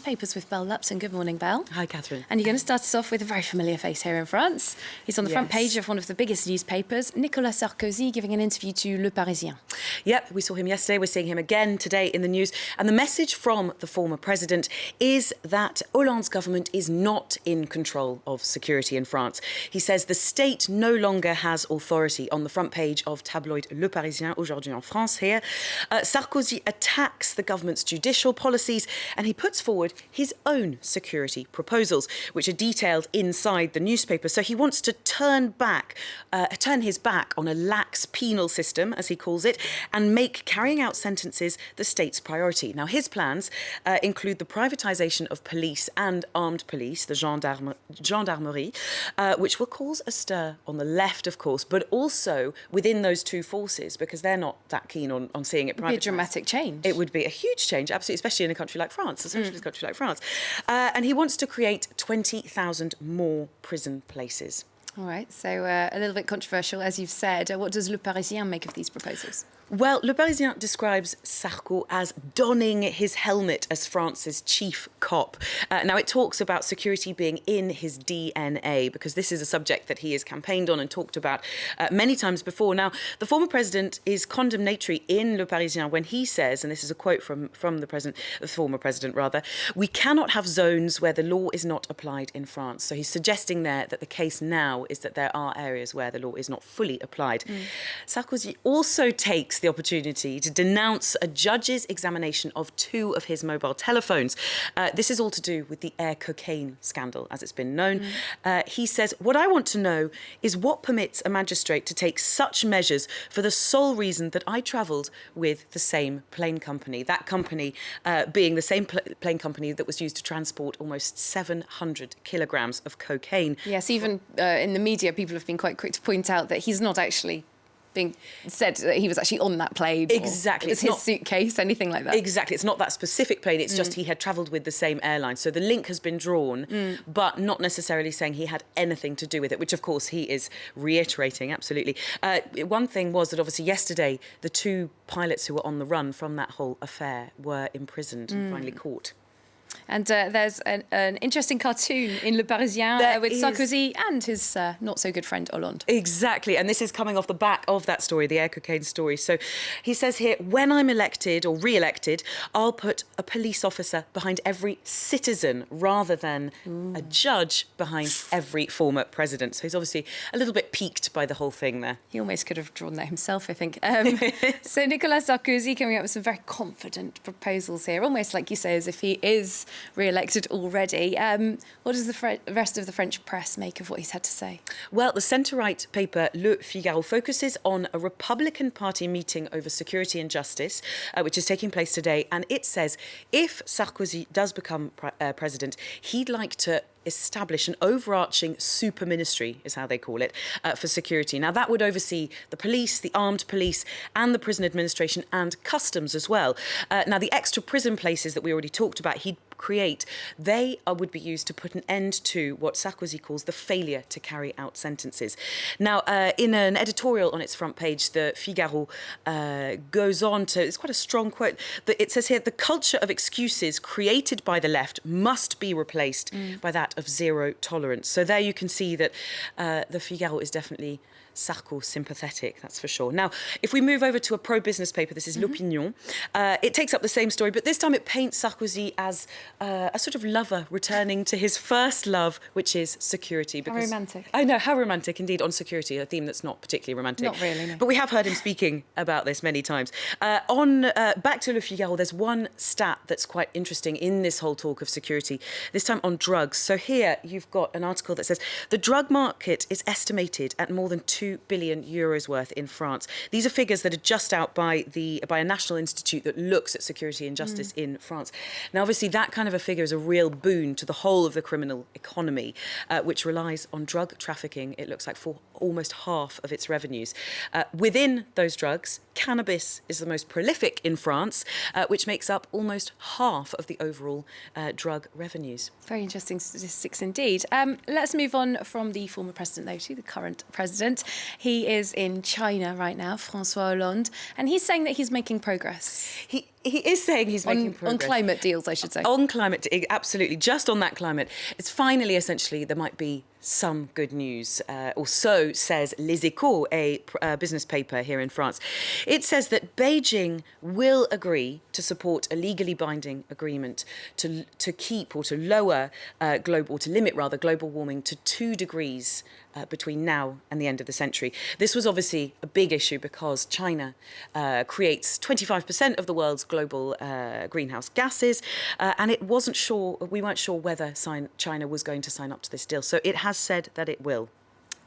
Papers with Belle Lupson. Good morning, Belle. Hi, Catherine. And you're going to start us off with a very familiar face here in France. He's on the front page of one of the biggest newspapers, Nicolas Sarkozy, giving an interview to Le Parisien. Yep, we saw him yesterday. We're seeing him again today in the news. And the message from the former president is that Hollande's government is not in control of security in France. He says the state no longer has authority. On the front page of tabloid Le Parisien, aujourd'hui en France here, Sarkozy attacks the government's judicial policies and he puts forward his own security proposals, which are detailed inside the newspaper. So he wants to turn his back on a lax penal system, as he calls it, and make carrying out sentences the state's priority. Now, his plans include the privatisation of police and armed police, the gendarmerie, which will cause a stir on the left, of course, but also within those two forces, because they're not that keen on seeing it privatised. It would be a dramatic change. It would be a huge change, absolutely, especially in a country like France, a socialist country like France. And he wants to create 20,000 more prison places. All right, so a little bit controversial, as you've said. What does Le Parisien make of these proposals? Well, Le Parisien describes Sarko as donning his helmet as France's chief cop. Now, it talks about security being in his DNA, because this is a subject that he has campaigned on and talked about many times before. Now, the former president is condemnatory in Le Parisien when he says, and this is a quote from the former president, "We cannot have zones where the law is not applied in France." So he's suggesting there that the case now is that there are areas where the law is not fully applied. Sarkozy also takes the opportunity to denounce a judge's examination of two of his mobile telephones. This is all to do with the air cocaine scandal, as it's been known. He says, "What I want to know is what permits a magistrate to take such measures for the sole reason that I travelled with the same plane company." That company being the same plane company that was used to transport almost 700 kilograms of cocaine. Yes, even in the media, people have been quite quick to point out that he's not actually being said that he was actually on that plane. Exactly. It's his suitcase, anything like that. Exactly. It's not that specific plane. It's just he had travelled with the same airline. So the link has been drawn, but not necessarily saying he had anything to do with it, which, of course, he is reiterating, absolutely. One thing was that, obviously, yesterday, the two pilots who were on the run from that whole affair were imprisoned and finally caught. And there's an interesting cartoon in Le Parisien with Sarkozy and his not-so-good friend Hollande. Exactly, and this is coming off the back of that story, the air cocaine story. So he says here, "When I'm elected or re-elected, I'll put a police officer behind every citizen rather than a judge behind every former president." So he's obviously a little bit piqued by the whole thing there. He almost could have drawn that himself, I think. So Nicolas Sarkozy coming up with some very confident proposals here, almost like you say, as if he is re-elected already. What does the rest of the French press make of what he's had to say? Well, the centre-right paper Le Figaro focuses on a Republican Party meeting over security and justice, which is taking place today. And it says if Sarkozy does become president, he'd like to establish an overarching super ministry, is how they call it, for security. Now, that would oversee the police, the armed police, and the prison administration and customs as well. Now, the extra prison places that we already talked about, he'd create, they would be used to put an end to what Sarkozy calls the failure to carry out sentences. Now, in an editorial on its front page, the Figaro goes on to, it's quite a strong quote, that it says here, "The culture of excuses created by the left must be replaced by that of zero tolerance." So there you can see that the Figaro is definitely Sarko sympathetic, that's for sure. Now, if we move over to a pro-business paper, this is L'Opinion. It takes up the same story, but this time it paints Sarkozy as a sort of lover returning to his first love, which is security. How romantic. I know, how romantic indeed, on security, a theme that's not particularly romantic. Not really, no. But we have heard him speaking about this many times. Back to Le Figaro, there's one stat that's quite interesting in this whole talk of security, this time on drugs. So here you've got an article that says, "The drug market is estimated at more than 2 billion euros worth in France." These are figures that are just out by a national institute that looks at security and justice in France. Now, obviously, that kind of a figure is a real boon to the whole of the criminal economy, which relies on drug trafficking, it looks like, for almost half of its revenues. Within those drugs, cannabis is the most prolific in France, which makes up almost half of the overall drug revenues. Very interesting statistics indeed. Let's move on from the former president, though, to the current president. He is in China right now, François Hollande, and he's saying that he's making progress. He is saying he's making progress. On climate deals, I should say. On climate, absolutely, just on that climate. It's finally, essentially, there might be some good news, or so says Les Echos, a business paper here in France. It says that Beijing will agree to support a legally binding agreement to keep or to lower to limit global warming to 2 degrees between now and the end of the century. This was obviously a big issue because China creates 25% of the world's global greenhouse gases, and we weren't sure whether China was going to sign up to this deal. So it has said that it will.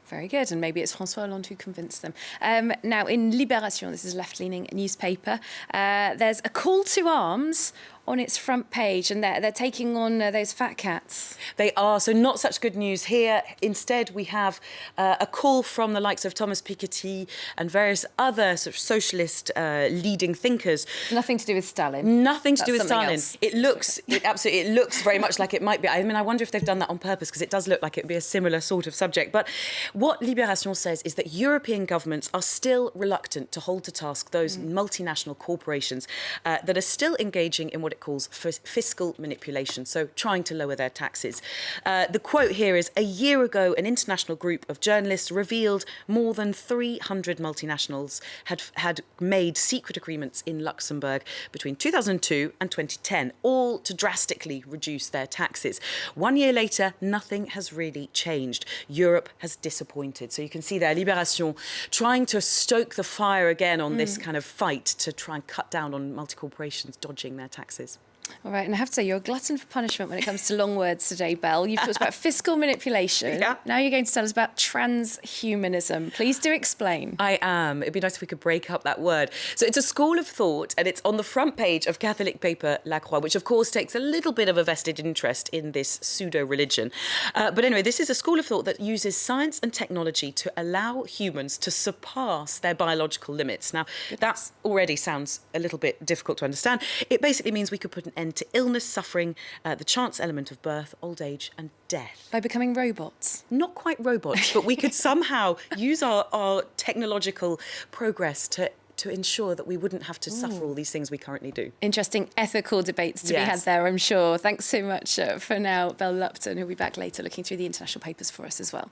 Very good, and maybe it's François Hollande who convinced them. Now, in Libération, this is a left-leaning newspaper, there's a call to arms on its front page, and they're taking on those fat cats. They are, so not such good news here. Instead, we have a call from the likes of Thomas Piketty and various other sort of socialist leading thinkers. Nothing to do with Stalin. Nothing to do with Stalin. Else. It looks very much like it might be. I mean, I wonder if they've done that on purpose, because it does look like it would be a similar sort of subject. But what Libération says is that European governments are still reluctant to hold to task those multinational corporations that are still engaging in what it calls fiscal manipulation, so trying to lower their taxes. The quote here is, a year ago, an international group of journalists revealed more than 300 multinationals had made secret agreements in Luxembourg between 2002 and 2010, all to drastically reduce their taxes. 1 year later, nothing has really changed. Europe has disappointed. So you can see there, Libération trying to stoke the fire again on this kind of fight to try and cut down on multi-corporations dodging their taxes. All right, and I have to say, you're a glutton for punishment when it comes to long words today, Belle. You've talked about fiscal manipulation. Yeah. Now you're going to tell us about transhumanism. Please do explain. I am. It'd be nice if we could break up that word. So it's a school of thought, and it's on the front page of Catholic paper La Croix, which of course takes a little bit of a vested interest in this pseudo-religion. But anyway, this is a school of thought that uses science and technology to allow humans to surpass their biological limits. Now, that already sounds a little bit difficult to understand. It basically means we could put an end to illness, suffering, the chance element of birth, old age and death. By becoming robots? Not quite robots, but we could somehow use our technological progress to ensure that we wouldn't have to suffer all these things we currently do. Interesting ethical debates to be had there, I'm sure. Thanks so much for now, Belle Lupton, who'll be back later looking through the international papers for us as well.